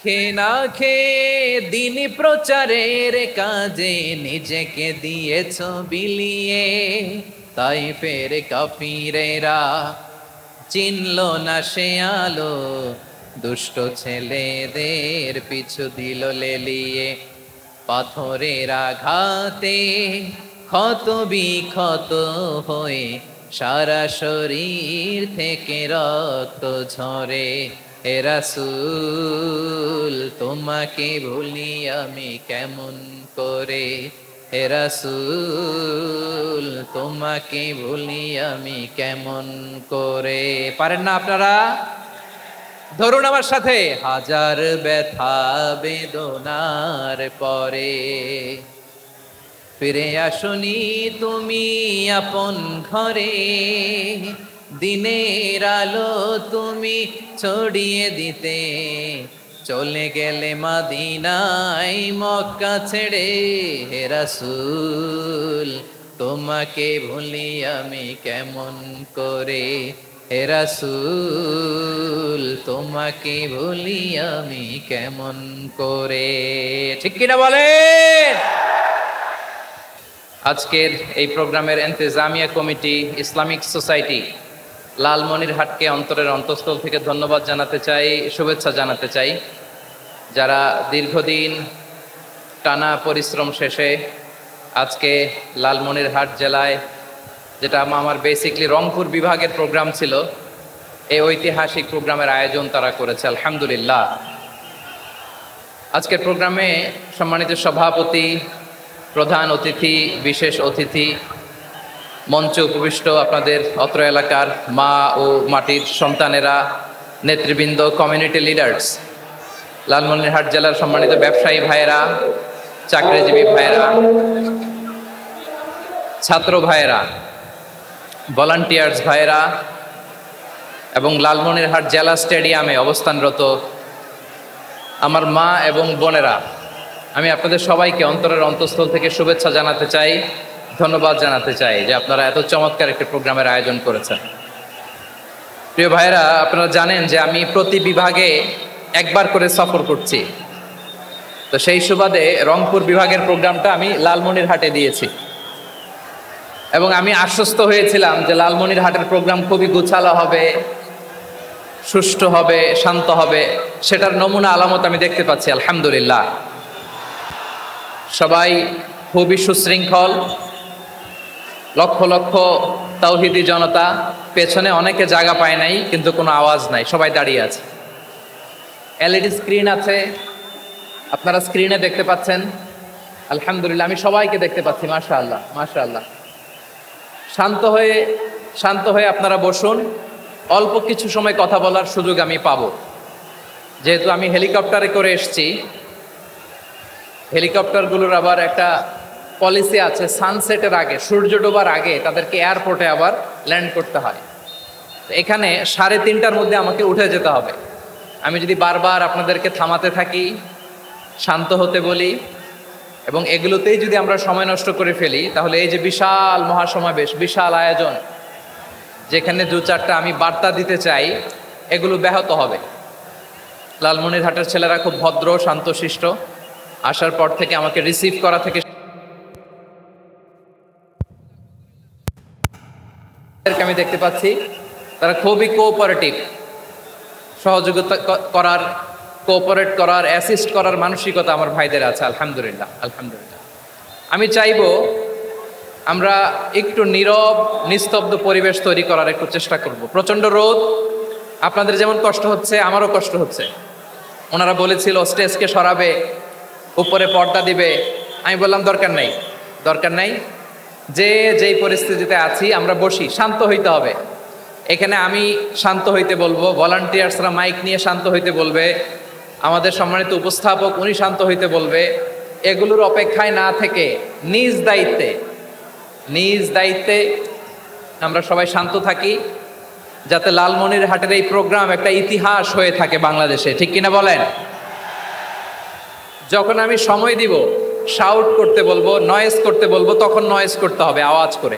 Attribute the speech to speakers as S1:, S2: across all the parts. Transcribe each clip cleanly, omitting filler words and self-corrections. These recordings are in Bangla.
S1: খেয়ে না খেয়ে দিন প্রচারের কাজে নিজেকে দিয়েছ বিলিয়ে, তাই ফের কাফিরেরা চিনল না সে আলো, দুষ্ট ছেলেদের পিছু দিল লেলিয়ে। পাথরের আঘাতে ক্ষত বিক্ষত হয়ে সারা শরীর থেকে রক্ত ঝরে। হে রাসূল তোমাকে ভুলি আমি কেমন করে, হে রাসূল তোমাকে ভুলি আমি কেমন করে। পারেন না আপনারা? ধরুন আমার সাথে। হাজার ব্যথা বেদনার পরে ফিরে আসনি তুমি আপন ঘরে, দিনের আলো তুমি ছড়িয়ে দিতে, চলে গেলে মদিনায় মক্কা ছেড়ে। হে রাসূল তোমাকে ভুলি আমি কেমন করে, হে রাসূল তোমাকে ভুলি আমি কেমন করে। ঠিক কিনা বলেন? আজকের এই প্রোগ্রামের ইন্তেজামিয়া কমিটি, ইসলামিক সোসাইটি লালমনিরহাটকে অন্তরের অন্তঃস্থল থেকে ধন্যবাদ জানাতে চাই, শুভেচ্ছা জানাতে চাই। যারা দীর্ঘদিন টানা পরিশ্রম শেষে আজকে লালমনিরহাট জেলায়, যেটা আমার বেসিকলি রংপুর বিভাগের প্রোগ্রাম ছিল, এই ঐতিহাসিক প্রোগ্রামের আয়োজন তারা করেছে, আলহামদুলিল্লাহ। আজকের প্রোগ্রামে সম্মানিত সভাপতি, প্রধান অতিথি, বিশেষ অতিথি, মঞ্চে উপবিষ্ট আপনাদের অত্র এলাকার মা ও মাটির সন্তানেরা, নেতৃবৃন্দ, কমিউনিটি লিডার্স, লালমনিরহাট জেলার সম্মানিত ব্যবসায়ী ভাইয়েরা, চাকরিজীবী ভাইয়েরা, ছাত্র ভাইয়েরা, ভলান্টিয়ার্স ভাইয়েরা এবং লালমনিরহাট জেলা স্টেডিয়ামে অবস্থানরত আমার মা এবং বোনেরা, আমি আপনাদের সবাইকে অন্তরের অন্তঃস্থল থেকে শুভেচ্ছা জানাতে চাই, ধন্যবাদ জানাতে চাই যে আপনারা এত চমৎকার একটি প্রোগ্রামের আয়োজন করেছেন। প্রিয় ভাইয়েরা, আপনারা জানেন যে আমি প্রতি বিভাগে একবার করে সফর করছি। তো সেই সুবাদে রংপুর বিভাগের প্রোগ্রামটা আমি লালমনিরহাটে দিয়েছি এবং আমি আশ্বস্ত হয়েছিলাম যে লালমনিরহাটের প্রোগ্রাম খুবই গুছালো হবে, সুষ্ঠু হবে, শান্ত হবে। সেটার নমুনা আলামত আমি দেখতে পাচ্ছি, আলহামদুলিল্লাহ। সবাই খুবই সুশৃঙ্খল, লক্ষ লক্ষ তাওহীদি জনতা, পেছনে অনেকে জায়গা পায় নাই কিন্তু কোনো আওয়াজ নাই, সবাই দাঁড়িয়ে আছে। এলইডি স্ক্রিন আছে, আপনারা স্ক্রিনে দেখতে পাচ্ছেন, আলহামদুলিল্লাহ। আমি সবাইকে দেখতে পাচ্ছি, মাশাআল্লাহ মাশাআল্লাহ। শান্ত হয়ে আপনারা বসুন, অল্প কিছু সময় কথা বলার সুযোগ আমি পাবো। যেহেতু আমি হেলিকপ্টারে করে এসছি, হেলিকপ্টারগুলোর আবার একটা পলিসি আছে, সানসেটের আগে, সূর্য ডোবার আগে তাদেরকে এয়ারপোর্টে আবার ল্যান্ড করতে হয়। এখানে 3:30টার মধ্যে আমাকে উঠে যেতে হবে। আমি যদি বারবার আপনাদেরকে থামাতে থাকি, শান্ত হতে বলি এবং এগুলোতেই যদি আমরা সময় নষ্ট করে ফেলি, তাহলে এই যে বিশাল মহাসমাবেশ, বিশাল আয়োজন, যেখানে 2-4টা আমি বার্তা দিতে চাই, এগুলো ব্যাহত হবে। লালমনিরহাটের ছেলেরা খুব ভদ্র, শান্তশিষ্ট। আসার পর থেকে আমাকে রিসিভ করা থেকে আমি দেখতে পাচ্ছি তারা খুবই কোঅপারেটিভ, সহযোগিতা করার, কোঅপারেট করার, অ্যাসিস্ট করার মানসিকতা আমার ভাইদের আছে, আলহামদুলিল্লাহ আলহামদুলিল্লাহ। আমি চাইবো আমরা একটু নীরব, নিস্তব্ধ পরিবেশ তৈরি করার একটু চেষ্টা করব। প্রচণ্ড রোদ, আপনাদের যেমন কষ্ট হচ্ছে আমারও কষ্ট হচ্ছে। ওনারা বলেছিল স্টেজকে সরাবে, উপরে পর্দা দিবে। আমি বললাম দরকার নাই, যেই পরিস্থিতিতে আছি আমরা বসি, শান্ত হইতে হবে। এখানে আমি শান্ত হইতে বলবো, ভলান্টিয়ার্সরা মাইক নিয়ে শান্ত হইতে বলবে, আমাদের সম্মানিত উপস্থাপক উনি শান্ত হইতে বলবে। এগুলোর অপেক্ষায় না থেকে নিজ দায়িত্বে আমরা সবাই শান্ত থাকি, যাতে লালমনিরহাটের এই প্রোগ্রাম একটা ইতিহাস হয়ে থাকে বাংলাদেশে। ঠিক কিনা বলেন? যখন আমি সময় দিব, শাউট করতে বলবো, নয়েজ করতে বলবো, তখন নয়েজ করতে হবে আওয়াজ করে।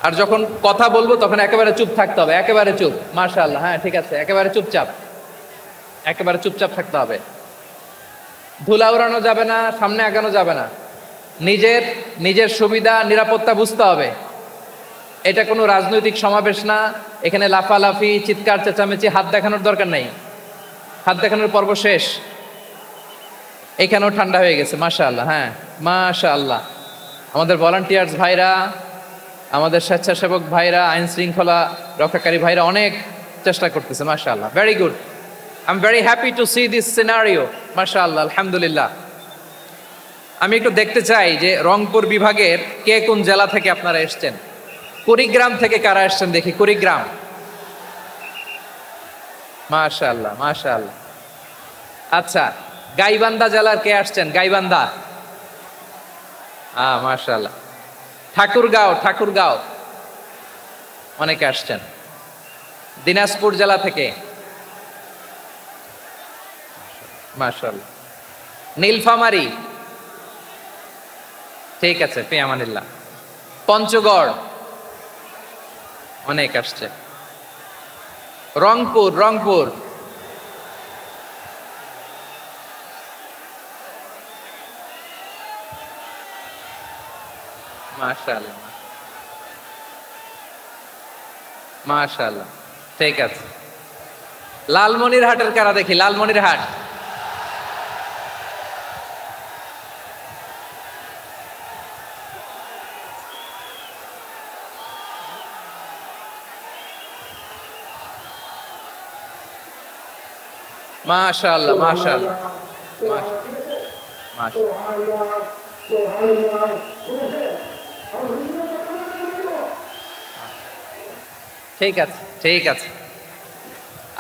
S1: আর যখন কথা বলবো তখন একেবারে চুপ থাকতে হবে, একেবারে চুপ। মাশাআল্লাহ, হ্যাঁ ঠিক আছে, একেবারে চুপচাপ। একেবারে চুপচাপ থাকতে হবে, ধুলা উড়ানো যাবে না, সামনে আগানো যাবে না, নিজের নিজের সুবিধা নিরাপত্তা বুঝতে হবে। এটা কোনো রাজনৈতিক সমাবেশ না, এখানে লাফালাফি চিৎকার চেঁচামেচি হাত দেখানোর দরকার নাই, হাত দেখানোর পর্ব শেষ। এখানেও ঠান্ডা হয়ে গেছে মাশাআল্লাহ। হ্যাঁ মাশাআল্লাহ, আমাদের ভলান্টিয়ার্স ভাইরা, আমাদের স্বেচ্ছাসেবক ভাইরা, আইন শৃঙ্খলা রক্ষাকারী ভাইরা অনেক চেষ্টা করতেছে মাশাআল্লাহ, very good. I am very happy to C this scenario মাশাআল্লাহ, আলহামদুলিল্লাহ। আমি একটু দেখতে চাই যে রংপুর বিভাগের কে কোন জেলা থেকে আপনারা এসছেন। কুড়িগ্রাম থেকে কারা এসছেন দেখি, কুড়িগ্রাম, মাশাআল্লাহ মাশাআল্লাহ। আচ্ছা, গাইবান্ধা জেলার কে আসছেন? গাইবান্ধা, মাশাআল্লাহ। ঠাকুরগাঁও, ঠাকুরগাঁও অনেকে আসছেন। দিনাজপুর জেলা থেকে মাশাআল্লাহ। নীলফামারী, ঠিক আছে, ফি আমানিল্লাহ। পঞ্চগড় অনেক আসছে। রংপুর, রংপুর, মাশাআল্লাহ মাশাআল্লাহ, ঠিক আছে। লালমনিরহাটের কারা দেখি, লালমনিরহাট, মাশাআল্লাহ মাশাআল্লাহ মাশাআল্লাহ। ঠিক আছে ঠিক আছে।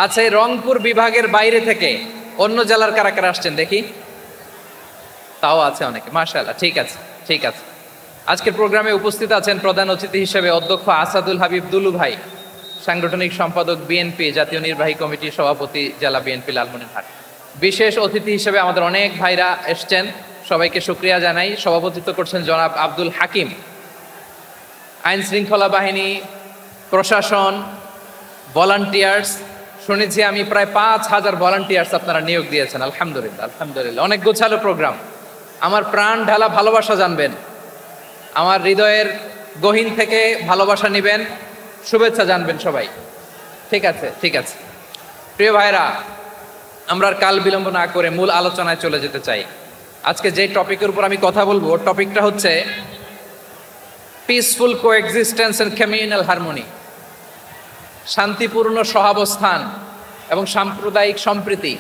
S1: আচ্ছা, এই রংপুর বিভাগের বাইরে থেকে অন্য জেলার কারা কারা আসছেন দেখি, তাও আছে অনেকে মাশাআল্লাহ, ঠিক আছে ঠিক আছে। আজকের প্রোগ্রামে উপস্থিত আছেন প্রধান অতিথি হিসেবে অধ্যক্ষ আসাদুল হাবিব দুলু ভাই, সাংগঠনিক সম্পাদক বিএনপি জাতীয় নির্বাহী কমিটির সভাপতি জেলা বিএনপি লালমনিরহাট। বিশেষ অতিথি হিসেবে আমাদের অনেক ভাইরা এসছেন, সবাইকে শুকরিয়া জানাই। সভাপতিত্ব করছেন জনাব আব্দুল হাকিম। আইন শৃঙ্খলা বাহিনী, প্রশাসন, ভলান্টিয়ার্স, শুনেছি আমি প্রায় 5,000 ভলান্টিয়ার্স আপনারা নিয়োগ দিয়েছেন, আলহামদুলিল্লাহ আলহামদুলিল্লাহ। অনেক গোছালো প্রোগ্রাম। আমার প্রাণ ঢালা ভালোবাসা জানবেন, আমার হৃদয়ের গহীন থেকে ভালোবাসা নিবেন, শুভেচ্ছা জানবেন সবাই, ঠিক আছে ঠিক আছে। প্রিয় ভাইরা, আমরা আর কাল বিলম্ব না করে মূল আলোচনায় চলে যেতে চাই। আজকে যে টপিকের উপর আমি কথা বলবো, টপিকটা হচ্ছে peaceful coexistence and communal harmony, শান্তিপূর্ণ সহাবস্থান এবং সাম্প্রদায়িক সম্প্রীতি।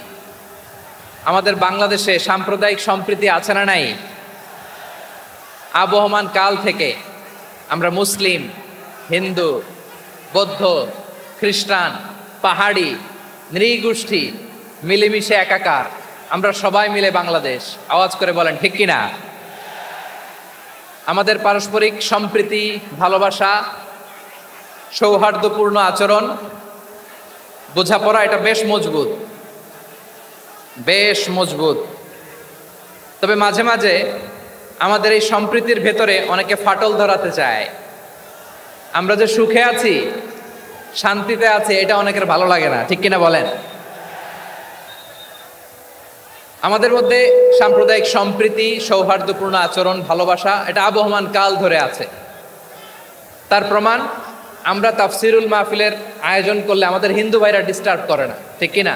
S1: আমাদের বাংলাদেশে সাম্প্রদায়িক সম্প্রীতি আছে না নাই? আবহমান কাল থেকে আমরা মুসলিম, হিন্দু, বৌদ্ধ, খ্রিস্টান, পাহাড়ি, নৃগোষ্ঠী মিলেমিশে একাকার, আমরা সবাই মিলে বাংলাদেশ। আওয়াজ করে বলেন ঠিক কিনা? আমাদের পারস্পরিক সম্প্রীতি, ভালোবাসা, সৌহার্দ্যপূর্ণ আচরণ, বোঝাপড়া, এটা বেশ মজবুত, বেশ মজবুত। তবে মাঝে মাঝে আমাদের এই সম্প্রীতির ভেতরে অনেকে ফাটল ধরাতে চায়। আমরা যে সুখে আছি, শান্তিতে আছি, এটা অনেকের ভালো লাগে না, ঠিক কিনা বলেন? আমাদের মধ্যে সাম্প্রদায়িক সম্প্রীতি, সৌহার্দ্যপূর্ণ আচরণ, ভালোবাসা, এটা আবহমান কাল ধরে আছে। তার প্রমাণ, আমরা তাফসিরুল মাহফিলের আয়োজন করলে আমাদের হিন্দু ভাইরা ডিস্টার্ব করে না, ঠিক কিনা?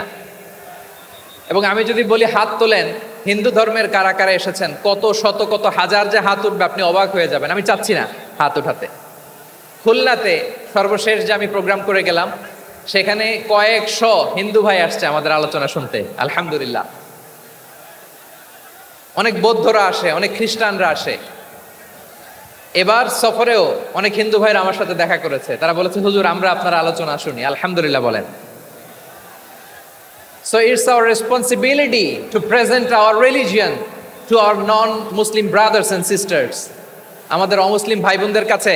S1: এবং আমি যদি বলি হাত তোলেন, হিন্দু ধর্মের কারা কারা এসেছেন, কত শত কত হাজার যে হাত উঠবে, আপনি অবাক হয়ে যাবেন। আমি চাচ্ছি না হাত উঠাতে। খুলনাতে সর্বশেষ যে আমি প্রোগ্রাম করে গেলাম, সেখানে কয়েকশো হিন্দু ভাই আসছে আমাদের আলোচনা শুনতে, আলহামদুলিল্লাহ। অনেক বৌদ্ধরা আসে, অনেক খ্রিস্টানরা আসে। এবার সফরেও অনেক হিন্দু ভাইরা আমার সাথে দেখা করেছে, তারা বলেছে হুজুর আমরা আপনার আলোচনা শুনি, আলহামদুলিল্লাহ বলেন। So it's our responsibility to present our religion to our non-Muslim brothers and sisters. আমাদের অমুসলিম ভাই বোনদের কাছে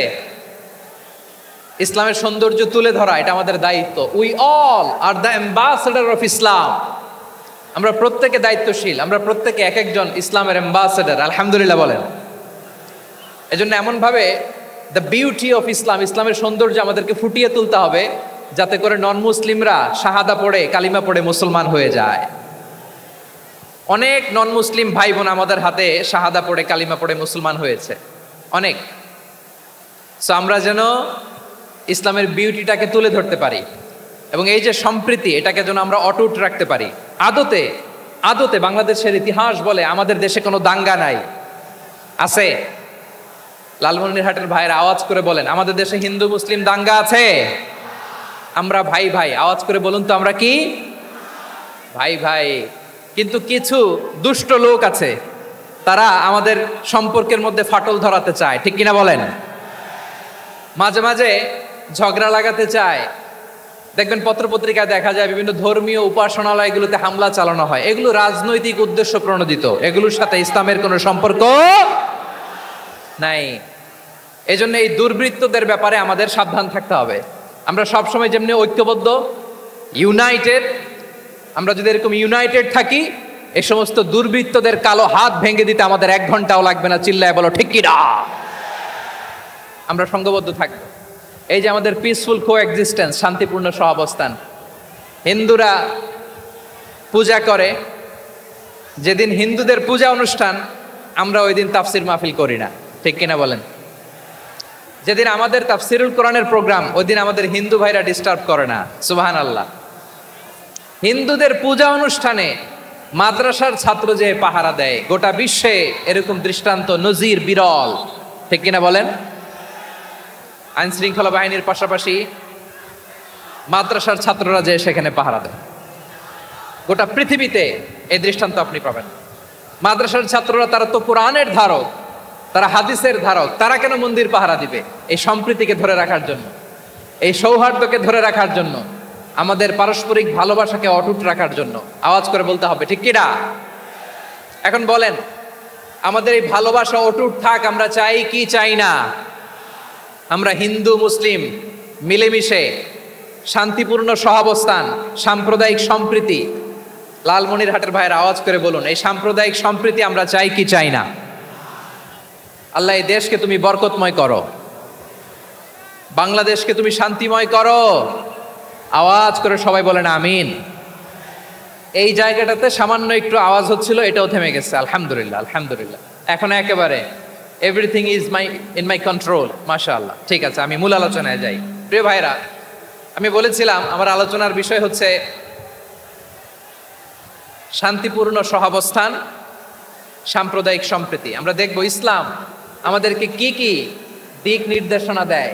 S1: ইসলামের সৌন্দর্য তুলে ধরা, এটা আমাদের দায়িত্ব। We all are the ambassador of Islam. আমরা প্রত্যেকে দায়িত্বশীল, আমরা প্রত্যেকে এক একজন ইসলামের অ্যাম্বাসেডর, আলহামদুলিল্লাহ বলেন। এজন্য এমনভাবে দ্য বিউটি অফ ইসলাম, ইসলামের সৌন্দর্য আমাদেরকে ফুটিয়ে তুলতে হবে, যাতে করে নন মুসলিমরা শাহাদা পড়ে কালিমা পড়ে মুসলমান হয়ে যায়। অনেক নন মুসলিম ভাই বোন আমাদের হাতে শাহাদা পড়ে কালিমা পড়ে মুসলমান হয়েছে অনেক। সো আমরা যেন ইসলামের বিউটিটাকে তুলে ধরতে পারি এবং এই যে সম্প্রীতি এটাকে যেন আমরা অটুট রাখতে পারি। আদতে আদতে বাংলাদেশের ইতিহাস বলে আমাদের দেশে কোনো দাঙ্গা নাই, আছে? লালমনিরহাটের ভাইয়ের আওয়াজ করে বলেন, আমাদের দেশে হিন্দু মুসলিম দাঙ্গা আছে? আমরা ভাই ভাই, আওয়াজ করে বলুন তো আমরা কি ভাই ভাই। কিন্তু কিছু দুষ্ট লোক আছে, তারা আমাদের সম্পর্কের মধ্যে ফাটল ধরাতে চায়, ঠিক কিনা বলেন? মাঝে মাঝে ঝগড়া লাগাতে চায়। দেখবেন পত্রপত্রিকায় দেখা যায় বিভিন্ন ধর্মীয় উপাসনালয়গুলোতে হামলা চালানো হয়। এগুলো রাজনৈতিক উদ্দেশ্য প্রণোদিত, এগুলোর সাথে ইসলামের কোনো সম্পর্ক নাই। এজন্য এই দুর্বৃত্তদের ব্যাপারে আমাদের সাবধান থাকতে হবে। আমরা সবসময় যেমনি ঐক্যবদ্ধ, ইউনাইটেড, আমরা যদি এরকম ইউনাইটেড থাকি, এই সমস্ত দুর্বৃত্তদের কালো হাত ভেঙে দিতে আমাদের 1 ঘন্টাও লাগবে না। চিল্লায় বলো ঠিক কিনা? আমরা সংঘবদ্ধ থাকবো। এই যে আমাদের পিসফুল কো এক্সিস্টেন্স, শান্তিপূর্ণ সহাবস্থান। হিন্দুরা পূজা করে, যেদিন হিন্দুদের পূজা অনুষ্ঠান আমরা ওই দিন তাফসির মাহফিল করি না, ঠিক কিনা বলেন? যেদিন আমাদের তাফসিরুল কোরআনের প্রোগ্রাম, ওই দিন আমাদের হিন্দু ভাইরা ডিস্টার্ব করে না। সুবহানাল্লাহ। হিন্দুদের পূজা অনুষ্ঠানে মাদ্রাসার ছাত্র যে পাহারা দেয়, গোটা বিশ্বে এরকম দৃষ্টান্ত নজির বিরল, ঠিক কিনা বলেন? আইন শৃঙ্খলা বাহিনীর পাশাপাশি মাদ্রাসার ছাত্ররা যে সেখানে পাহারা দেয়, গোটা পৃথিবীতে এই দৃষ্টান্ত আপনি পাবেন। মাদ্রাসার ছাত্ররা, তারা তো কোরআনের ধারক, তারা হাদিসের ধারক, তারা কেন মন্দির পাহারা দিবে? এই সম্প্রীতিকে ধরে রাখার জন্য, এই সৌহার্দ্যকে ধরে রাখার জন্য, আমাদের পারস্পরিক ভালোবাসাকে অটুট রাখার জন্য। আওয়াজ করে বলতে হবে ঠিক কিনা? এখন বলেন, আমাদের এই ভালোবাসা অটুট থাক, আমরা চাই কি চাই না? আমরা হিন্দু মুসলিম মিলেমিশে শান্তিপূর্ণ সহাবস্থান, সাম্প্রদায়িক সম্প্রীতি। লালমনিরহাটের ভাইয়ের আওয়াজ করে বলুন, এই সাম্প্রদায়িক সম্প্রীতি আমরা চাই কি চাই না? আল্লাহ এই দেশকে তুমি বরকতময় করো, বাংলাদেশকে তুমি শান্তিময় করো। আওয়াজ করে সবাই বলেন আমিন। এই জায়গাটাতে সামান্য একটু আওয়াজ হচ্ছিল, এটাও থেমে গেছে। আলহামদুলিল্লাহ, আলহামদুলিল্লাহ। এখন একেবারে everything is in my control, মাশাআল্লাহ। ঠিক আছে, আমি মূল আলোচনায় যাই। প্রিয় ভাইরা, আমি বলেছিলাম আমার আলোচনার বিষয় হচ্ছে শান্তিপূর্ণ সহাবস্থান, সাম্প্রদায়িক সম্প্রীতি। আমরা দেখব ইসলাম আমাদেরকে কি কি দিক নির্দেশনা দেয়।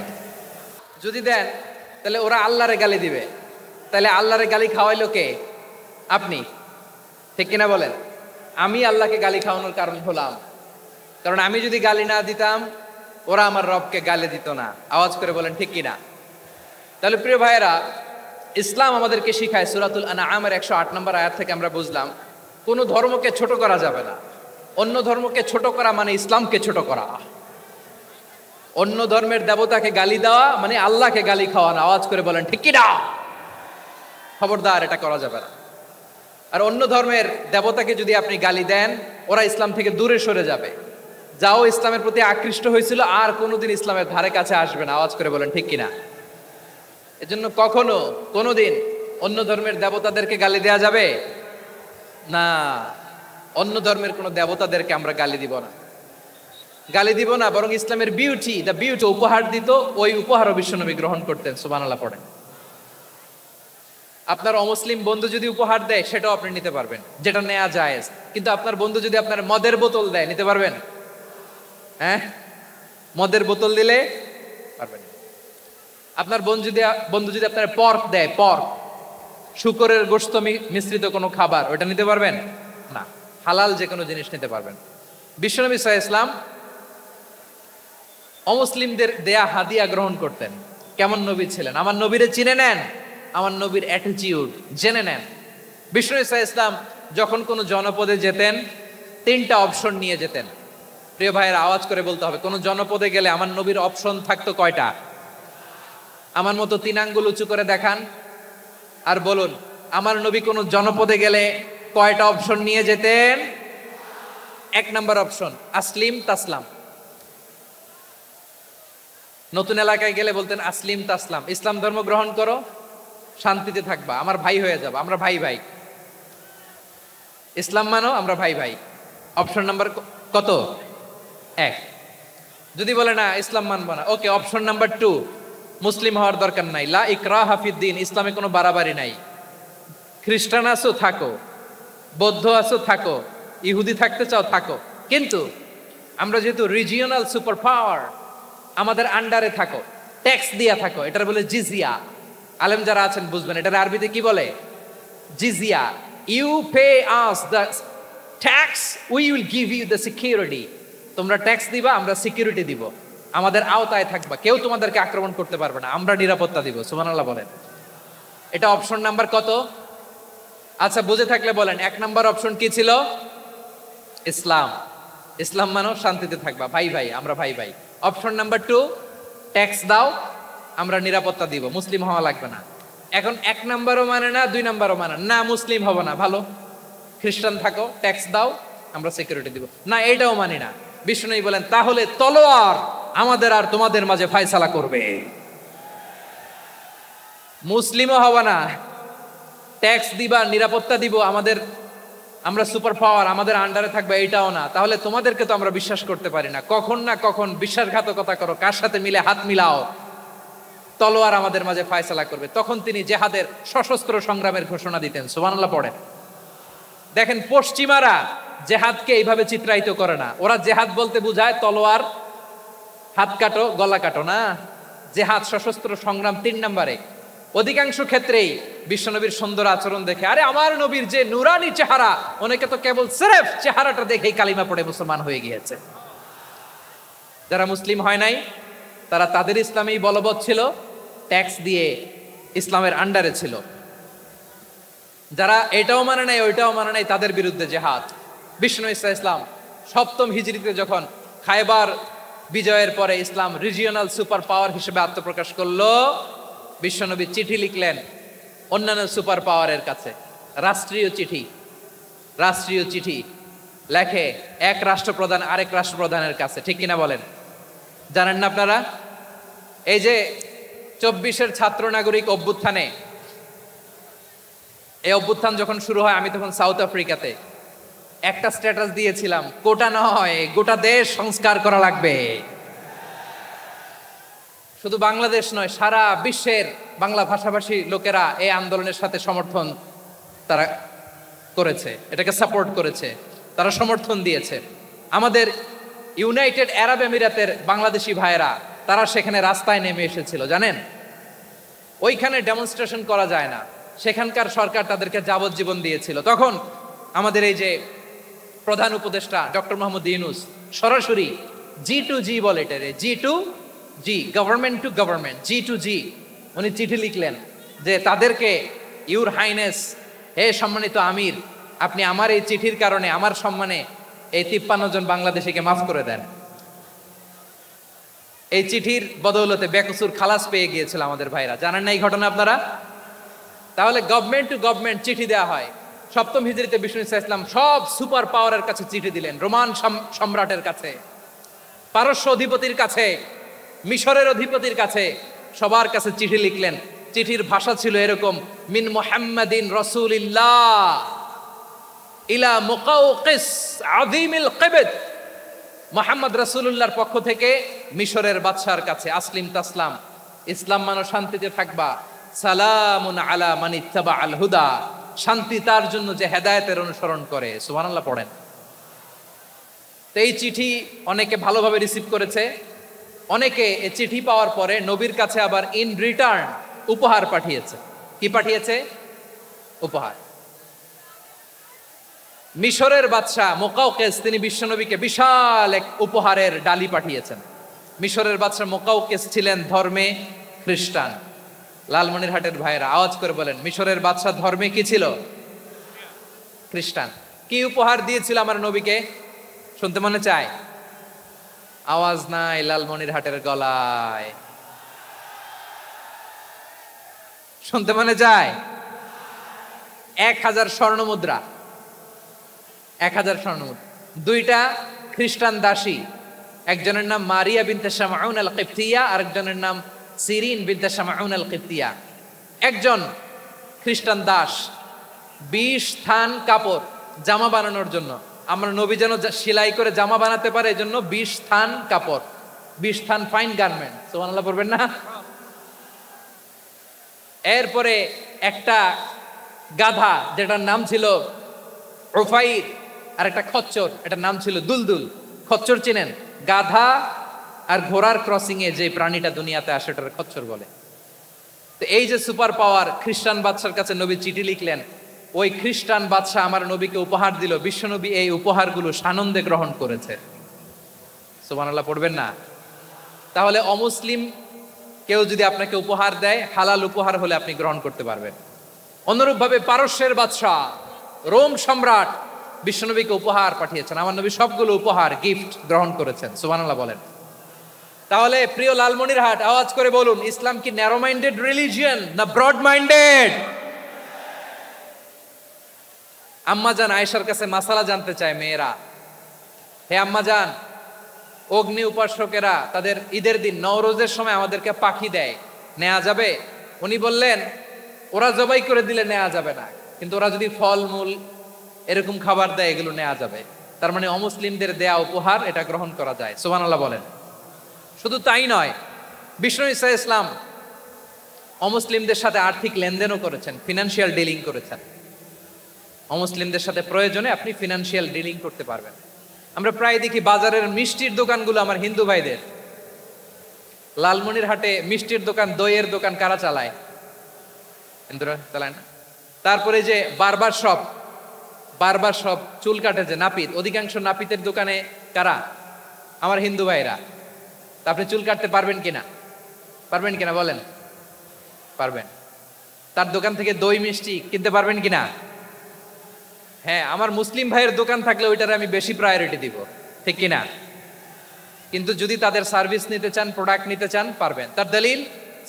S1: যদি দেন তাহলে ওরা আল্লাহরে গালি দিবে, তাহলে আল্লাহরে গালি খাওয়াইলো কে? আপনি, ঠিক কিনা বলেন? আমি আল্লাহকে গালি খাওয়ানোর কারণ হলাম, কারণ আমি যদি গালি না দিতাম ওরা আমার রবকে গালি দিত না। আওয়াজ করে বলেন ঠিক কিনা? তাহলে প্রিয় ভাইয়েরা, ইসলাম আমাদেরকে শিখায়, সূরাতুল আনআমের 108 নম্বর আয়াত থেকে আমরা বুঝলাম কোনো ধর্মকে ছোট করা যাবে না। অন্য ধর্মকে ছোট করা মানে ইসলামকে ছোট করা। অন্য ধর্মের দেবতাকে গালি দেওয়া মানে আল্লাহকে গালি খাওয়ানো। আওয়াজ করে বলেন ঠিক কিনা? খবরদার, এটা করা যাবে না। আর অন্য ধর্মের দেবতাকে যদি আপনি গালি দেন, ওরা ইসলাম থেকে দূরে সরে যাবে। যাও ইসলামের প্রতি আকৃষ্ট হয়েছিল আর কোনোদিন ইসলামের ধারে কাছে আসবে না। আওয়াজ করে বলেন ঠিক কিনা? এজন্য কখনো কোনোদিন অন্য ধর্মের দেবতাদেরকে গালি দেয়া যাবে না। অন্য ধর্মের কোনো দেবতাদেরকে আমরা গালি দিব না, গালি দিব না। বরং ইসলামের বিউটি, দ্য বিউটি উপহার দিত, ওই উপহারও বিশ্বনবী গ্রহণ করতেন। সুবহানাল্লাহ পড়েন। আপনার অমুসলিম বন্ধু যদি উপহার দেয় সেটাও আপনি নিতে পারবেন, যেটা নেওয়া জায়েজ। কিন্তু আপনার বন্ধু যদি আপনার মদের বোতল দেয়, নিতে পারবেন? হ্যাঁ, মদের বোতল দিলে পারবেন। আপনার বন্ধু যদি আপনার পর্ক দেয়, পর্ক, শূকরের গোশত মিশ্রিত কোনো খাবার, ওটা নিতে পারবেন না। হালাল যে কোনো জিনিস নিতে পারবেন। বিশ্বনবী সাল্লাল্লাহু আলাইহি ওয়াসাল্লাম অমুসলিমদের দেয়া হাদিয়া গ্রহণ করতেন। কেমন নবী ছিলেন? আমার নবীরে চিনে নেন, আমার নবীর অ্যাটিটিউড জেনে নেন। বিশ্বনবী সাল্লাল্লাহু আলাইহি ওয়াসাল্লাম যখন কোনো জনপদে যেতেন 3টা অপশন নিয়ে যেতেন। প্রিয় ভাইয়ের আওয়াজ করে বলতে হবে, কোন জনপদে গেলে আমার নবীর অপশন থাকতো কয়টা? আমার মতো 3 আঙ্গুল উঁচু করে দেখান আর বলুন, আমার নবী কোন জনপদে গেলে কয়টা অপশন নিয়ে যেতেন? 1 নাম্বার অপশন আসলিম তাসলাম। নতুন এলাকায় গেলে বলতেন আসলিম তাসলাম, ইসলাম ধর্ম গ্রহণ করো শান্তিতে থাকবা, আমার ভাই হয়ে যাবা, আমরা ভাই ভাই। ইসলাম মানো, আমরা ভাই ভাই। অপশন নাম্বার কত? এক। যদি বলে না ইসলাম মানবো না, ওকে, অপশন নাম্বার 2, মুসলিম হওয়ার দরকার নাই, লা ইকরাহা ফিদ্দিন, ইসলামে কোনো বাড়াবাড়ি নাই। খ্রিস্টান আছো থাকো, বৌদ্ধ আছো থাকো, ইহুদি থাকতে চাও থাকো, কিন্তু আমরা যেহেতু রিজিওনাল সুপার পাওয়ার, আমাদের আন্ডারে থাকো, ট্যাক্স দিয়া থাকো, এটার বলে জিজিয়া। আলেম যারা আছেন বুঝবেন এটার আরবিতে কি বলে, জিজিয়া। You pay us the tax, we will give you the security. তোমরা ট্যাক্স দিবা, আমরা সিকিউরিটি দিব, আমাদের আওতায় থাকবা, কেউ তোমাদেরকে আক্রমণ করতে পারবে না, আমরা নিরাপত্তা দিব। সুবহানাল্লাহ বলেন। এটা অপশন নাম্বার কত? আচ্ছা, বুঝে থাকলে বলেন 1 নাম্বার অপশন কি ছিল? ইসলাম। ইসলাম মানো, শান্তিতে থাকবা, ভাই ভাই, আমরা ভাই ভাই। অপশন নাম্বার 2, ট্যাক্স দাও, আমরা নিরাপত্তা দিব, মুসলিম হওয়া লাগবে না। এখন 1 নাম্বারও মানে না, 2 নাম্বারও মানে না, মুসলিম হবো না, ভালো, খ্রিস্টান থাকো, ট্যাক্স দাও, আমরা সিকিউরিটি দিব না, এটাও মানি না। বিষ্ণু বলেন তাহলে তলোয়ার আমাদের আর তোমাদের মাঝে ফায়সালা করবে। মুসলিমও হবা না, ট্যাক্স দিবা, নিরাপত্তা দিব, আমাদের, আমরা সুপার পাওয়ার, আমাদের আন্ডারে থাকবে, এটাও না। তাহলে তোমাদেরকে তো আমরা বিশ্বাস করতে পারি না, কখন না কখন বিশ্বাসঘাতকতা করো, কার সাথে মিলে হাত মিলাও, তলোয়ার আমাদের মাঝে ফায়সালা করবে। তখন তিনি জেহাদের সশস্ত্র সংগ্রামের ঘোষণা দিতেন। সুবহানাল্লাহ পড়েন। দেখেন, পশ্চিমারা জেহাদকে এইভাবে চিত্রায়িত করে না। ওরা জেহাদ বলতে বুঝায় তলোয়ার, হাত কাটো, গলা কাটো, না, জেহাদ সশস্ত্র সংগ্রাম 3 নম্বরে। অধিকাংশ ক্ষেত্রেই বিশ্বনবীর সুন্দর আচরণ দেখে, আরে আমার নবীর যে নুরানি চেহারা, অনেকে তো কেবল সিরেফ চেহারাটা দেখেই কালিমা পড়ে মুসলমান হয়ে গিয়েছে। যারা মুসলিম হয় নাই তারা তাদের ইসলামেই বলবৎ ছিল, ট্যাক্স দিয়ে ইসলামের আন্ডারে ছিল। যারা এটাও মানে নাই, ওইটাও মানে নাই, তাদের বিরুদ্ধে জেহাদ। বিষ্ণু ইসলাম 7ম হিজরিতে যখন খায়বার বিজয়ের পরে ইসলাম রিজিওনাল সুপার পাওয়ার হিসেবে আত্মপ্রকাশ করলো, বিশ্বনবী চিঠি লিখলেন অন্যান্য সুপার পাওয়ারের কাছে, রাষ্ট্রীয় চিঠি। রাষ্ট্রীয় চিঠি লেখে এক রাষ্ট্রপ্রধান আরেক রাষ্ট্রপ্রধানের কাছে, ঠিক কিনা বলেন? জানেন না আপনারা? এই যে 24-এর ছাত্র নাগরিক অভ্যুত্থানে, এই অভ্যুত্থান যখন শুরু হয়, আমি তখন সাউথ আফ্রিকাতে, একটা স্ট্যাটাস দিয়েছিলাম, কোটা নয় গোটা দেশ সংস্কার করা লাগবে। শুধু বাংলাদেশ নয়, সারা বিশ্বের বাংলা ভাষাভাষী লোকেরা এই আন্দোলনের সাথে সমর্থন তারা করেছে, এটাকে সাপোর্ট করেছে, তারা সমর্থন দিয়েছে। আমাদের ইউনাইটেড আরব আমিরাতের বাংলাদেশি ভাইয়েরা, তারা সেখানে রাস্তায় নেমে এসেছিল, জানেন? ওইখানে ডেমনস্ট্রেশন করা যায় না, সেখানকার সরকার তাদেরকে যাবজ্জীবন দিয়েছিল। তখন আমাদের এই যে প্রধান উপদেষ্টা ডক্টর মোহাম্মদ ইউনূস সরাসরি G2G বলে, এটারে G2G, government to government, G2G, উনি চিঠি লিখলেন যে তাদেরকে, ইউর হাইনেস, হে সম্মানিত আমির, আপনি আমার এই চিঠির কারণে আমার সম্মানে এই 53 জন বাংলাদেশিকে মাফ করে দেন। এই চিঠির বদৌলতে বেকসুর খালাস পেয়ে গিয়েছিল আমাদের ভাইরা। জানেন না এই ঘটনা আপনারা? তাহলে গভর্নমেন্ট টু গভর্নমেন্ট চিঠি দেওয়া হয়। 7ম হিজরিতে বিষ্ণু ইসলাম সব সুপার পাওয়ারের কাছে চিঠি দিলেন, রোমান সম্রাটের কাছে, পারস্য অধিপতির কাছে, মিশরের অধিপতির কাছে, সবার কাছে চিঠি লিখলেন। চিঠির ভাষা ছিল এরকম, মিন মুহাম্মাদিন রাসূলিল্লাহ ইলা মুকাওকিস আযীমিল কিবত, মুহাম্মদ রাসূলুল্লাহর পক্ষ থেকে মিশরের বাদশার কাছে, আসলিম তাসলাম, ইসলাম মানো, শান্তিতে থাকবা, সালামুন আলা মান ইত্তাবা আল হুদা, শান্তি তার জন্য যে হেদায়েতের অনুসরণ করে। সুবহানাল্লাহ পড়েন। তো এই চিঠি অনেকে ভালোভাবে রিসিভ করেছে, অনেকে এই চিঠি পাওয়ার পরে নবীর কাছে আবার ইন রিটার্ন উপহার পাঠিয়েছে। কি পাঠিয়েছে? উপহার। মিশরের বাদশাহ মুকাওকিস, তিনি বিশ্বনবীকে বিশাল এক উপহারের ডালি পাঠিয়েছেন। মিশরের বাদশাহ মুকাওকিস ছিলেন ধর্মে খ্রিস্টান। লালমনিরহাটের ভাইয়েরা আওয়াজ করে বলেন, মিশরের বাদশাহ ধর্মে কি ছিল? খ্রিস্টান। কি উপহার দিয়েছিল আমার নবীকে? শুনতে মনে চায়? আওয়াজ নাই লালমনিরহাটের গলায়, শুনতে মনে যায়? 1000 স্বর্ণ মুদ্রা, 1000 স্বর্ণ মুদ্রা। 2টা খ্রিস্টান দাসী, একজনের নাম মারিয়া বিনতে শামাউন আল কিবতিয়া, আরেকজনের নাম সিরিন বিনতে শামাউন আল কিবতিয়া। একজন খ্রিস্টান দাস 20 থান কাপড় জামা বানানোর জন্য, আমরা নবী যেন সেলাই করে জামা বানাতে পারে এজন্য 20 থান কাপড়, 20 থান ফাইন গার্মেন্ট, সুবহানাল্লাহ পড়বেন না? এরপরে একটা গাধা যেটার নাম ছিল উফাইর, আর একটা খচ্চর এটার নাম ছিল দুলদুল। খচ্চর চিনেন? গাধা আর ঘোড়ার ক্রসিং এ যে প্রাণীটা দুনিয়াতে আসে ওটার খচ্চর বলে। তো এই যে সুপার পাওয়ার, খ্রিস্টান বাদশার কাছে নবী চিঠি লিখলেন, ওই খ্রিস্টান বাদশা আমার নবীকে উপহার দিল, বিশ্বনবী এই উপহারগুলো সানন্দে গ্রহণ করেছে। সুবহানাল্লাহ পড়বেন না? তাহলে অমুসলিম কেউ যদি আপনাকে উপহার দেয়, হালাল উপহার হলে আপনি গ্রহণ করতে পারবেন। অনুরূপভাবে পারস্যের বাদশা, রোম সম্রাট বিশ্বনবীকে উপহার পাঠিয়েছেন, আমার নবী সবগুলো উপহার গিফট গ্রহণ করেছেন। সুবহানাল্লাহ বলেন। তাহলে প্রিয় লালমনিরহাট, আওয়াজ করে বলুন, ইসলাম কি ন্যারো মাইন্ডেড রিলিজিয়ন না ব্রড মাইন্ডেড? আম্মাজান আয়েশার কাছে মাসালা জানতে চায় মেয়েরা, হে আম্মাজান, অগ্নি উপাসকেরা তাদের ঈদের দিন নওরোজের সময় আমাদেরকে পাখি দেয়, নেওয়া যাবে? উনি বললেন, ওরা জবাই করে দিলে নেওয়া যাবে না, কিন্তু ওরা যদি ফলমূল এরকম খাবার দেয় এগুলো নেওয়া যাবে। তার মানে অমুসলিমদের দেয়া উপহার এটা গ্রহণ করা যায়। সুবহানাল্লাহ বলেন। শুধু তাই নয়, বিষ্ণু ঈসা ইসলাম অমুসলিমদের সাথে আর্থিক লেনদেনও করেছেন, ফিনান্সিয়াল ডিলিং করেছেন। অমুসলিমদের সাথে প্রয়োজনে আপনি ফিনান্সিয়াল ডিলিং করতে পারবেন। আমরা প্রায় দেখি বাজারের মিষ্টির দোকানগুলো আমার হিন্দু ভাইদের। লালমনিরহাটে মিষ্টির দোকান, দইয়ের দোকান কারা চালায়? হিন্দুরা চালায় না? তারপরে যে বারবার শপ, চুল কাটে যে নাপিত, অধিকাংশ নাপিতের দোকানে কারা? আমার হিন্দু ভাইরা। তা আপনি চুল কাটতে পারবেন কিনা? পারবেন কিনা বলেন? পারবেন। তার দোকান থেকে দই মিষ্টি কিনতে পারবেন কিনা? হ্যাঁ, আমার মুসলিম ভাইয়ের দোকান থাকলে ওইটারে আমি বেশি প্রায়োরিটি দিব, ঠিক কিনা? কিন্তু যদি তাদের সার্ভিস নিতে চান, প্রোডাক্ট নিতে চান, পারবেন। তার দলিল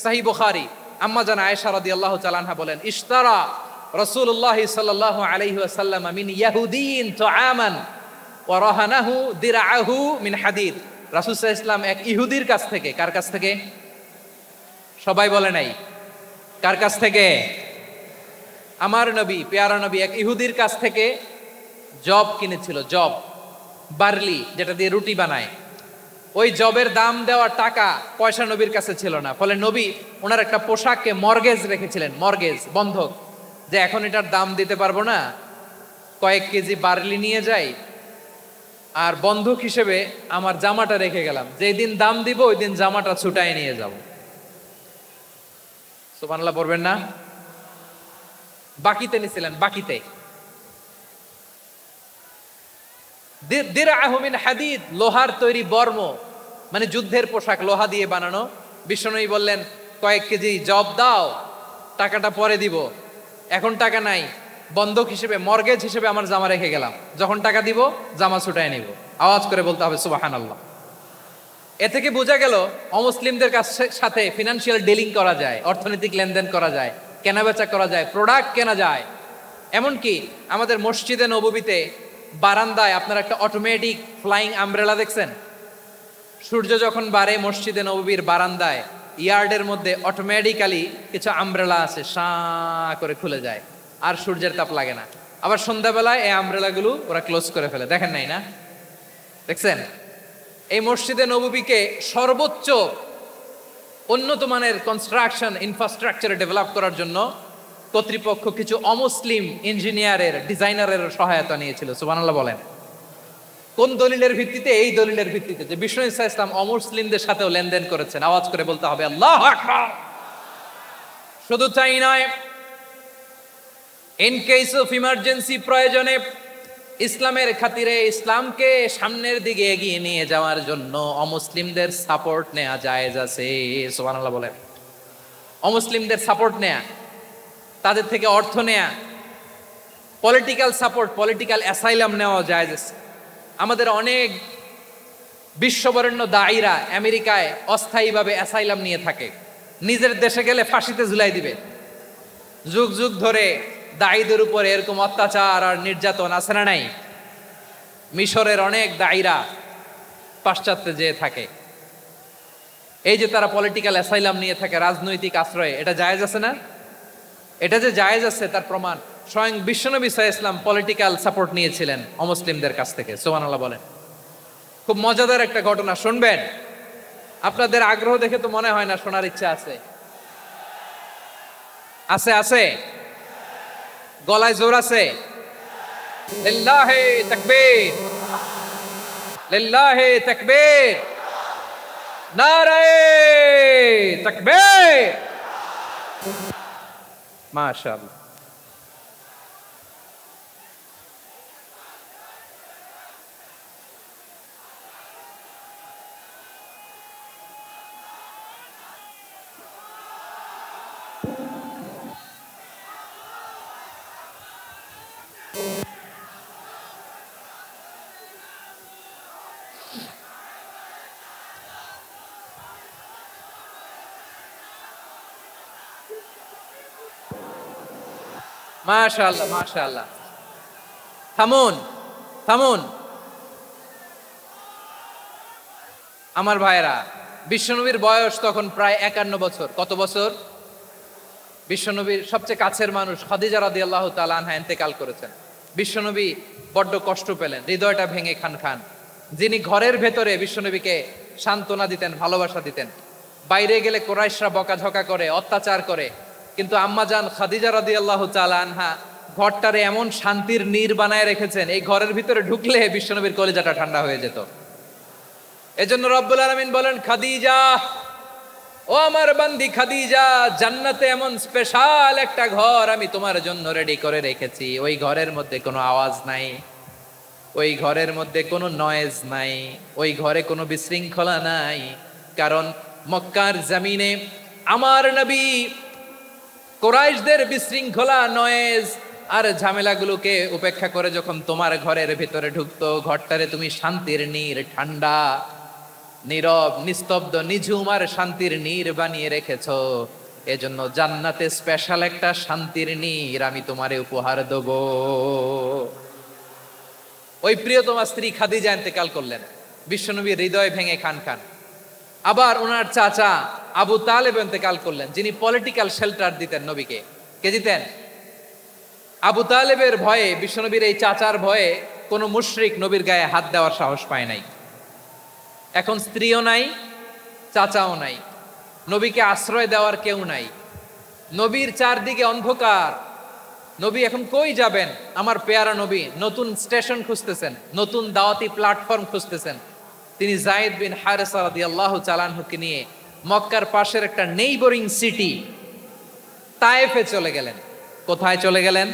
S1: সহিহ বুখারী, আম্মা জান আয়েশা রাদিয়াল্লাহু তাআলা আনহা বলেন, ইশতারা রাসূলুল্লাহ সাল্লাল্লাহু আলাইহি ওয়াসাল্লাম মিন ইয়াহুদিয়িন তুআমান ওয়া রাহানাহু দিরআহু মিন হাদিদ। রাসূল সাল্লাল্লাহু আলাইহি ওয়াসাল্লাম এক ইহুদির কাছ থেকে, কার কাছ থেকে? সবাই বলে নাই কার কাছ থেকে? আমার নবী, পেয়ারা নবী এক ইহুদির কাছ থেকে জব কিনেছিল, জব, বার্লি যেটা দিয়ে রুটি বানায়। ওই জবের দাম দেওয়ার টাকা পয়সা নবীর কাছে ছিল না, ফলে নবী ওনার একটা পোশাককে মর্গেজ রেখেছিলেন, মর্গেজ, বন্ধক, যে এখন এটার দাম দিতে পারবো না, কয়েক কেজি বার্লি নিয়ে যাই আর বন্ধক হিসেবে আমার জামাটা রেখে গেলাম, যেই দিন দাম দিব ওই দিন জামাটা ছুটাই নিয়ে যাব। সুবহানাল্লাহ পড়বেন না? বাকিতে নিছিলেন, বাকিতে। দিরআহু মিন হাদিদ, লোহার তৈরি বর্ম, মানে যুদ্ধের পোশাক, লোহা দিয়ে বানানো। বিষ্ণুনবী বললেন, কয়েক কেজি জব দাও, টাকাটা পরে দিব, এখন টাকা নাই, বন্ধক হিসেবে, মর্গেজ হিসেবে আমার জামা রেখে গেলাম, যখন টাকা দিব জামা ছুটায় নিব। আওয়াজ করে বলতে হবে সুবহানাল্লাহ। এ থেকে বোঝা গেল অমুসলিমদের সাথে ফিনান্সিয়াল ডিলিং করা যায়, অর্থনৈতিক লেনদেন করা যায়, কেনাবেচা করা যায়, প্রোডাক্ট কেনা যায়। এমনকি আমাদের মসজিদে নববীতে বারান্দায় আপনারা একটা অটোমেটিক ফ্লাইং আমব্রেলা দেখছেন? সূর্য যখন বাড়ে মসজিদে নববীর বারান্দায় ইয়ার্ডের মধ্যে অটোমেটিক্যালি কিছু আমব্রেলা আছে, সাঁ করে খুলে যায়, আর সূর্যের তাপ লাগে না। আবার সন্ধ্যাবেলায় এই আমব্রেলাগুলো ওরা ক্লোজ করে ফেলে, দেখেন নাই না? দেখছেন? এই মসজিদে নববীকে সর্বোচ্চ উন্নত মানের কনস্ট্রাকশন ইনফ্রাস্ট্রাকচারে ডেভেলপ করার জন্য কর্তৃপক্ষ কিছু অমুসলিম ইঞ্জিনিয়ারের, ডিজাইনারের সহায়তা নিয়েছিল। সুবহানাল্লাহ বলেন। কোন দলিলের ভিত্তিতে? এই দলিলের ভিত্তিতে যে বিষ্ণু ঈসা ইসলাম অমুসলিমদের সাথেও লেনদেন করেছেন। আওয়াজ করে বলতে হবে আল্লাহু আকবার। শুধু তাই নয়, ইন কেস অফ ইমার্জেন্সি, প্রয়োজনে ইসলামের খাতিরে, ইসলামকে সামনের দিকে এগিয়ে নিয়ে যাওয়ার জন্য অমুসলিমদের সাপোর্ট নেওয়া জায়েজ আছে। সুবহানাল্লাহ বলেন। অমুসলিমদের সাপোর্ট নেয়া, তাদের থেকে অর্থ নেয়া, পলিটিক্যাল সাপোর্ট, পলিটিক্যাল অ্যাসাইলাম নেওয়া জায়েজ আছে। আমাদের অনেক বিশ্ববরেণ্য দায়ীরা আমেরিকায় অস্থায়ীভাবে অ্যাসাইলাম নিয়ে থাকে, নিজের দেশে গেলে ফাঁসিতে ঝুলাই দিবে। যুগ যুগ ধরে দায়ীদের উপরে এরকম অত্যাচার আর নির্যাতন আছে না নাই? মিশরের অনেক দায়ীরা পাশ্চাত্যে যেয়ে থাকে, এই যে তারা পলিটিক্যাল অ্যাসাইলাম নিয়ে থাকে, রাজনৈতিক আশ্রয়, এটা জায়েজ আছে না? এটা যে জায়েজ আছে তার প্রমাণ স্বয়ং বিশ্বনবী সাল্লাল্লাহু আলাইহি ওয়াসাল্লাম পলিটিক্যাল সাপোর্ট নিয়েছিলেন অমুসলিমদের কাছ থেকে। সুবহানাল্লাহ বলেন। খুব মজাদার একটা ঘটনা শুনবেন। আপনাদের আগ্রহ দেখে তো মনে হয় না শোনার ইচ্ছা আছে। আছে আছে, গলায় জোর আছে। লিল্লাহি তাকবীর, লিল্লাহি তাকবীর, নারায়ে তাকবীর। মাশাআল্লাহ। মাশাআল্লাহ মাশাআল্লাহ। থামুন থামুন আমার ভাইরা। বিশ্বনবীর বয়স তখন প্রায় 51 বছর। কত বছর? বিশ্বনবীর সবচেয়ে কাছের মানুষ খাদিজা রাদিয়াল্লাহু তাআলা আনহা ইন্তেকাল করেছেন। বিশ্বনবী বড্ড কষ্ট পেলেন, হৃদয়টা ভেঙে খান খান। যিনি ঘরের ভেতরে বিশ্বনবীকে সান্ত্বনা দিতেন, ভালোবাসা দিতেন, বাইরে গেলে কুরাইশরা বকাঝকা করে, অত্যাচার করে, কিন্তু আম্মাজান খাদিজা রাদিয়াল্লাহু তাআলা আনহা ঘরটারে এমন শান্তির নীড় বানায় রেখেছেন, এই ঘরের ভিতরে ঢুকলে বিশ্বনবীর কলিজাটা ঠান্ডা হয়ে যেত। এজন্য রব্বুল আলামিন বলেন, খাদিজা, ও আমার বান্দি খাদিজা, জান্নাতে এমন স্পেশাল একটা ঘর আমি তোমার জন্য রেডি করে রেখেছি। ওই ঘরের মধ্যে কোনো আওয়াজ নাই, ওই ঘরের মধ্যে কোনো নয়েজ নাই, ওই ঘরে কোনো বিশৃঙ্খলা নাই। কারণ মক্কার জমিনে আমার নবী কুরাইশদের বিশৃঙ্খলা, নয়েজ আর ঝামেলাগুলোকে উপেক্ষা করে যখন তোমার ঘরের ভিতরে ঢুকতো, ঘরটারে তুমি শান্তির নীড়, ঠান্ডা, নীরব, নিস্তব্ধ, নিঝুম আর শান্তির নীড় বানিয়ে রেখেছো। এজন্য জান্নাতে স্পেশাল একটা শান্তির নীড় আমি তোমারে উপহার দেব। ওই প্রিয়তমা স্ত্রী খাদিজা ইন্তেকাল করলেন, বিশ্বনবীর হৃদয় ভেঙে খান খান। আবার ওনার চাচা আবু তালেব ইন্তেকাল করলেন, যিনি পলিটিক্যাল শেল্টার দিতেন নবীকে। কে দিতেন? আবু তালেবের ভয়ে, বিশ্বনবীর এই চাচার ভয়ে কোনো মুশরিক নবীর গায়ে হাত দেওয়ার সাহস পায় নাই। এখন স্ত্রীও নাই, চাচাও নাই, নবীকে আশ্রয় দেওয়ার কেউ নাই। নবীর চারদিকে অন্ধকার। নবী এখন কই যাবেন? আমার পেয়ারা নবী নতুন স্টেশন খুঁজতেছেন, নতুন দাওয়াতি প্ল্যাটফর্ম খুঁজতেছেন। তিনি যায়েদ বিন হারেসা রাদিয়াল্লাহু তাআলা আনহুকে নিয়ে মক্কার পাশের একটা নেইবরিং সিটি তায়েফে চলে গেলেন। কোথায় চলে গেলেন?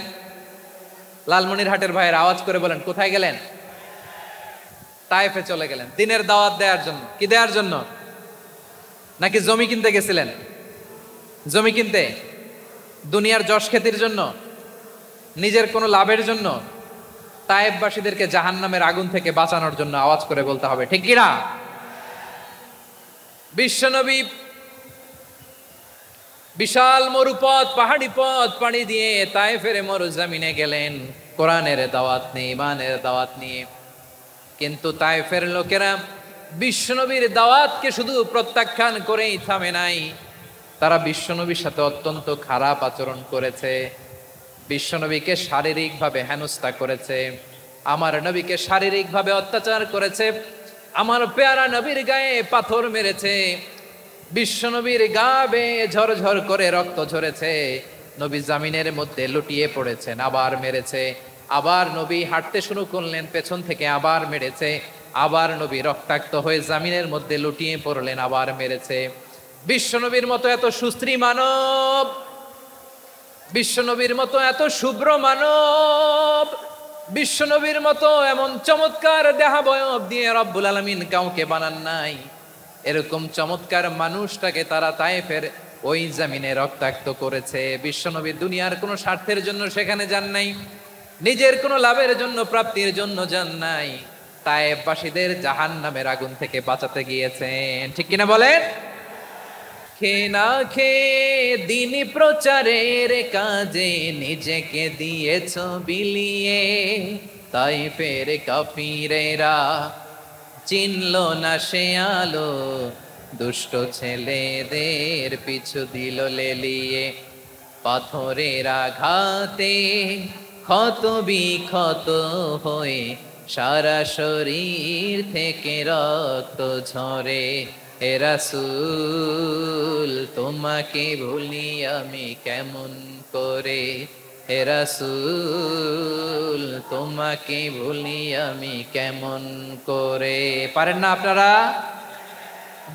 S1: লালমনিরহাটের ভাইয়ের আওয়াজ করে বলেন, কোথায় গেলেন? তায়েফে চলে গেলেন দিনের দাওয়াত দেওয়ার জন্য। কি দেওয়ার জন্য? নাকি জমি কিনতে গেছিলেন? জমি কিনতে? দুনিয়ার যশ খ্যাতির জন্য? নিজের কোনো লাভের জন্য? তায়েফবাসীদেরকে জাহান্নামের আগুন থেকে বাঁচানোর জন্য। আওয়াজ করে বলতে হবে, ঠিক কিনা? বিশ্বনবী বিশাল মরুপথ, পাহাড়ি পথ পাড়ি দিয়ে তায়েফের মরুজমিনে গেলেন কোরআনের দাওয়াত নিয়ে, ইমানের দাওয়াত নিয়ে। কিন্তু তায়েফের লোকেরা বিশ্বনবীর দাওয়াতকে শুধু প্রত্যাখ্যান করেই থামে নাই, তারা বিশ্বনবীর সাথে অত্যন্ত খারাপ আচরণ করেছে। বিশ্বনবীকে শারীরিকভাবে হেনস্থা করেছে, আমার নবীকে শারীরিকভাবে অত্যাচার করেছে, আমার পেয়ারা নবীর গায়ে পাথর মেরেছে, বিশ্বনবীর গা বেয়ে ঝরঝর করে রক্ত ঝরেছে, নবী জামিনের মধ্যে লুটিয়ে পড়েছেন, আবার মেরেছে। আবার নবী হাঁটতে শুরু করলেন, পেছন থেকে আবার মেরেছে। আবার নবী রক্তাক্ত হয়ে জামিনের মধ্যে লুটিয়ে পড়লেন, আবার মেরেছে। বিশ্বনবীর মতো এত সুস্ত্রী মানব, বিশ্বনবীর মতো এত শুভ্র মানব, বিশ্বনবীর মতো এমন চমৎকার দেহাবয়ব দিয়ে রব্বুল আলামিন কাউকে বানান নাই। এরকম চমৎকার মানুষটাকে তারা তায়েফের ওই জমিনে রক্তাক্ত করেছে। বিশ্বনবী দুনিয়ার কোনো স্বার্থের জন্য সেখানে যান নাই, নিজের কোনো লাভের জন্য, প্রাপ্তির জন্য যান নাই, তায়েফবাসীদের জাহান্নামের আগুন থেকে বাঁচাতে গিয়েছেন। ঠিক কিনা বলেন? খে না খে দিন প্রচারের কাজে নিজেকে দিয়েছ বিলিয়ে, তায়েফের কাফিরেরা চিনল না সে আলো, দুষ্ট ছেলেদের পিছু দিল লেলিয়ে। পাথরের আঘাতে ক্ষত বিক্ষত হয়ে সারা শরীর থেকে রক্ত ঝরে। হে রাসূল তোমাকে ভুলি আমি কেমন করে, হে রাসূল তোমাকে ভুলি আমি কেমন করে। পারেন না আপনারা?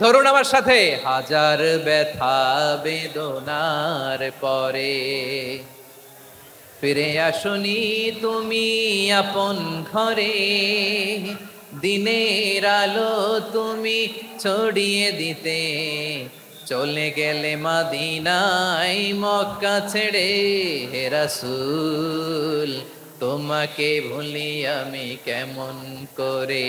S1: ধরুন আমার সাথে। হাজার ব্যথা বেদনার পরে ফিরে আসনি তুমি আপন ঘরে, দিনের আলো তুমি ছড়িয়ে দিতে চলে গেলে মদিনায় মক্কা ছেড়ে। হে রাসূল তোমাকে ভুলি আমি কেমন করে,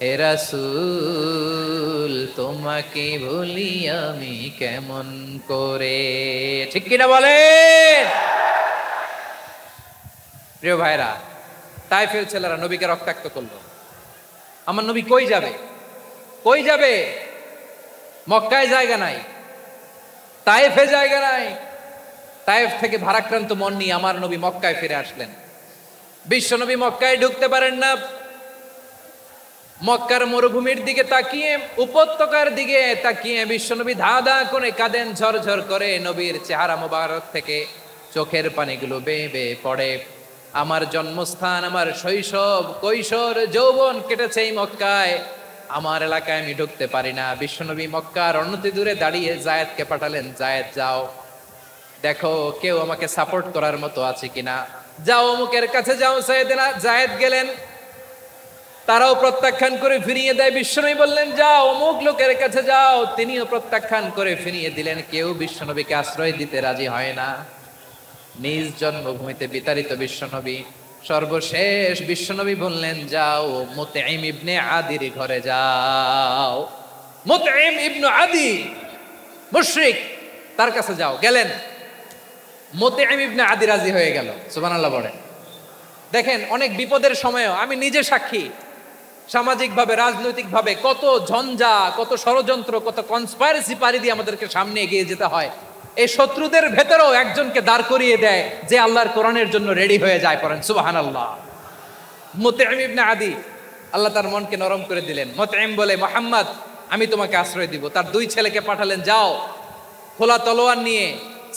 S1: হে রাসূল তোমাকে ভুলি আমি কেমন করে। ঠিক কিনা বলেন? প্রিয় ভাইরা, তায়েফের ছেলেরা নবীকে রক্তাক্ত করলো। আমার নবী কই যাবে? কই যাবে? মক্কায় জায়গা নাই, তায়েফে জায়গা নাই। তায়েফ থেকে ভারাক্রান্ত মন নিয়ে আমার নবী মক্কায় ফিরে আসলেন। বিশ্ব নবী মক্কায় ঢুকতে পারেন না। মক্কার মরুভূমির দিকে তাকিয়ে, উপত্যকার দিকে তাকিয়ে বিশ্বনবী ধা ধা করে কাঁদেন, ঝরঝর করে। নবীর চেহারা মোবারক থেকে চোখের পানিগুলো বেয়ে বেয়ে পড়ে। আমার জন্মস্থান, আমার শৈশব, কৈশোর, যৌবন কেটেছে এই মক্কায়। আমার এলাকায় আমি ঢুকতে পারি না। বিশ্বনবী মক্কার অনতি দূরে দাঁড়িয়ে জায়েদকে পাঠালেন, জায়েদ যাও দেখো কেউ আমাকে সাপোর্ট করার মতো আছে কিনা, যাও অমুকের কাছে যাও। জায়েদ গেলেন, তারাও প্রত্যাখ্যান করে ফিরিয়ে দেয়। বিশ্বনবী বললেন যাও অমুক লোকের কাছে যাও, তিনিও প্রত্যাখ্যান করে ফিরিয়ে দিলেন। কেউ বিশ্বনবীকে আশ্রয় দিতে রাজি হয় না। নিজ জন্মভূমিতে বিতাড়িত বিশ্বনবী, সর্বশেষ বিশ্বনবী বললেন যাও মুতঈম ইবনে আদির ঘরে যাও। মুতঈম ইবনে আদি মুশরিক, তার কাছে যাও। গেলেন, মুতঈম ইবনে আদি রাজি হয়ে গেল। সুবহানাল্লাহ বলেন। দেখেন, অনেক বিপদের সময়ও আমি নিজে সাক্ষী, সামাজিকভাবে রাজনৈতিকভাবে কত ঝঞ্ঝা, কত ষড়যন্ত্র, কত কনস্পাইরেসি পাড়ি দিয়ে আমাদেরকে সামনে এগিয়ে যেতে হয়। এই শত্রুদের ভেতরেও একজনকে দাঁড় করিয়ে দেয় যে আল্লাহর কোরআনের জন্য রেডি হয়ে যায়। পড়েন সুবহানাল্লাহ। মুতঈম ইবনে আদি, আল্লাহ তার মনকে নরম করে দিলেন। মুতঈম বলে মুহাম্মদ আমি তোমাকে আশ্রয় দিব। তার দুই ছেলেকে পাঠালেন, যাও খোলা তলোয়ার নিয়ে,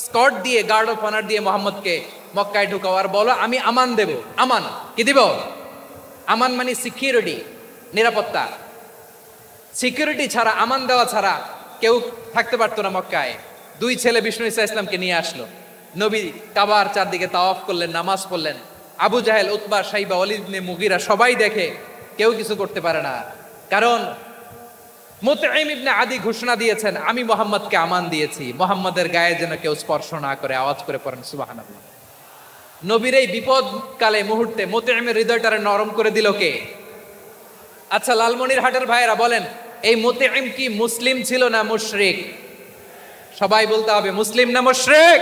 S1: স্কট দিয়ে, গার্ড অফ অনার দিয়ে মুহাম্মদকে মক্কায় ঢুকাও আর বলো আমি আমান দেব। আমান কি দিব? আমান মানে সিকিউরিটি, নিরাপত্তা। সিকিউরিটি ছাড়া, আমান দেওয়া ছাড়া কেউ থাকতে পারতো না মক্কায়। দুই ছেলে বিষ্ণু ঈসা ইসলামকে নিয়ে আসলো। নবী কাবার চারদিকে তাওয়াফ করলেন, নামাজ পড়লেন। আবু জাহেল, উতবা, সাইবা, ওয়ালিদ ইবনে মুগীরা সবাই দেখে, কেউ কিছু করতে পারে না। কারণ মুতঈম ইবনে আদি ঘোষণা দিয়েছেন আমি মুহাম্মদকে আমান দিয়েছি, মুহাম্মদের গায়ে যেন কেউ স্পর্শ না করে। আওয়াজ করে পড়েন সুবহানাল্লাহ। নবীর এই বিপদকালে মুহূর্তে মুতঈমের হৃদয়টারে নরম করে দিল কে? আচ্ছা লালমনির হাটের ভাইয়েরা বলেন, এই মুতঈম কি মুসলিম ছিল না মুশরিক? সবাই বলতে হবে মুসলিম না মুশরিক?